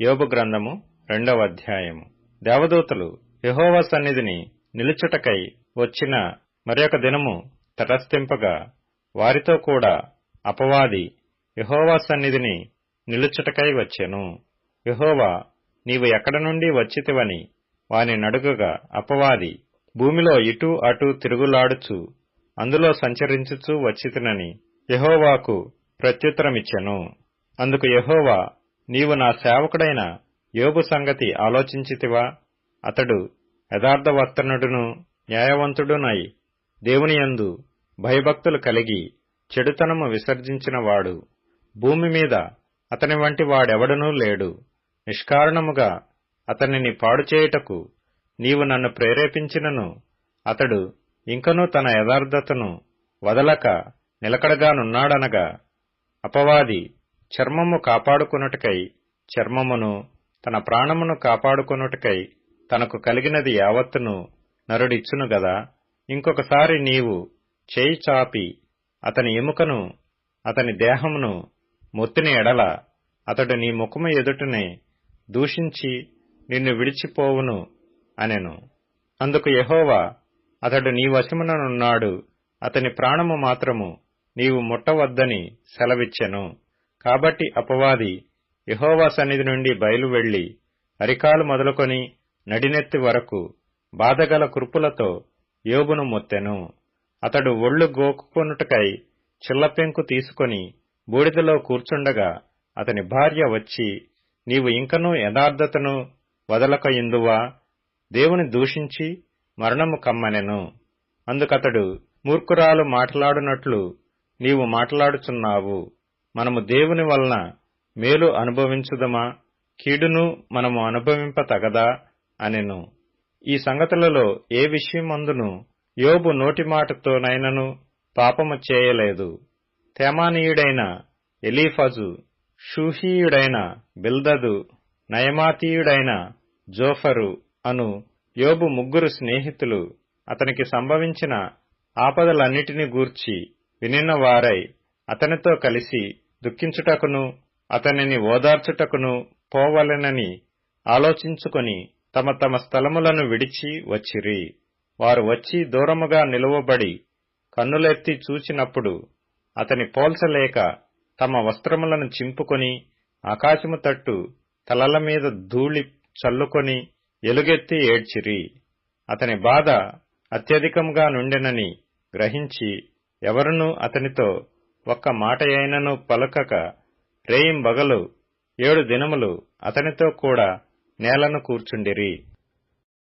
యోబు గ్రంథము 2వ అధ్యాయము. దేవదూతలు యెహోవా సన్నిధిని నిలుచుటకై వచ్చిన మరొక దినము తటస్థింపగా వారితో కూడా అపవాది యెహోవా సన్నిధిని నిలుచుటకై వచ్చెను. యెహోవా, నీవు ఎక్కడ నుండి వచ్చితివని వాని నడుగగా అపవాది, భూమిలో ఇటూ అటూ తిరుగులాడుచు అందులో సంచరించుచూ వచ్చితినని యెహోవాకు ప్రత్యుత్తరమిచ్చెను. అందుకు యెహోవా, నీవు నా సేవకుడైన యోబు సంగతి ఆలోచించితివా? అతడు యథార్థవర్తనుడును న్యాయవంతుడునై దేవునియందు భయభక్తులు కలిగి చెడుతనము విసర్జించినవాడు. భూమి మీద అతని వంటి వాడెవడనూ లేడు. నిష్కారణముగా అతనిని పాడుచేయుటకు నీవు నన్ను ప్రేరేపించినను అతడు ఇంకనూ తన యథార్థతను వదలక నిలకడగానున్నాడనగా, అపవాది చర్మము కాపాడుకొనుటకై చర్మమును, తన ప్రాణమును కాపాడుకొనుటకై తనకు కలిగినది యావత్తును నరుడిచ్చును గదా. ఇంకొకసారి నీవు చేయి చాపి అతని ఎముకను, అతని దేహమును మొత్తిన ఎడల అతడు నీ ముఖము ఎదుటనే దూషించి నిన్ను విడిచిపోవును అనెను. అందుకు యెహోవా, అతడు నీ వశముననున్నాడు, అతని ప్రాణము మాత్రము నీవు ముట్టవద్దని సెలవిచ్చెను. కాబట్టి అపవాది యెహోవా సన్నిధి నుండి బయలు వెళ్లి అరికాలు మొదలుకొని నడినెత్తి వరకు బాధగల కురుపులతో యోబును మొత్తెను. అతడు ఒళ్ళు గోకుకొనుటకై చిల్లపెంకు తీసుకొని బూడిదలో కూర్చుండగా అతని భార్య వచ్చి, నీవు ఇంకనూ యథార్థతను వదలకయుందువా? దేవుని దూషించి మరణము కమ్మనెను. అందుకతడు, మూర్ఖురాలు మాట్లాడునట్లు నీవు మాట్లాడుచున్నావు. మనము దేవుని వలన మేలు అనుభవించుదమా? కీడును మనము అనుభవింపతగదా అనెను. ఈ సంగతులలో ఏ విషయమందును యోబు నోటి మాటతోనైనను పాపము చేయలేదు. తేమానీయుడైన ఎలీఫజు, షూహీయుడైన బిల్దదు, నయమాతీయుడైన జోఫరు అను యోబు ముగ్గురు స్నేహితులు అతనికి సంభవించిన ఆపదలన్నిటిని గూర్చి వినిన వారై అతనితో కలిసి దుఃఖించుటకును అతనిని ఓదార్చుటకును పోవలెనని ఆలోచించుకొని తమ తమ స్థలములను విడిచి వచ్చిరి. వారు వచ్చి దూరముగా నిలువబడి కన్నులెత్తి చూచినప్పుడు అతని పోల్చలేక తమ వస్త్రములను చింపుకొని ఆకాశము తట్టు తలల మీద ధూళి చల్లుకొని ఎలుగెత్తి ఏడ్చిరి. అతని బాధ అత్యధికముగా నుండెనని గ్రహించి ఎవరునూ అతనితో ఒక్క మాటయైనను పలుకక రేయింబగలు 7 దినములు అతనితో కూడా నేలను కూర్చుండిరి.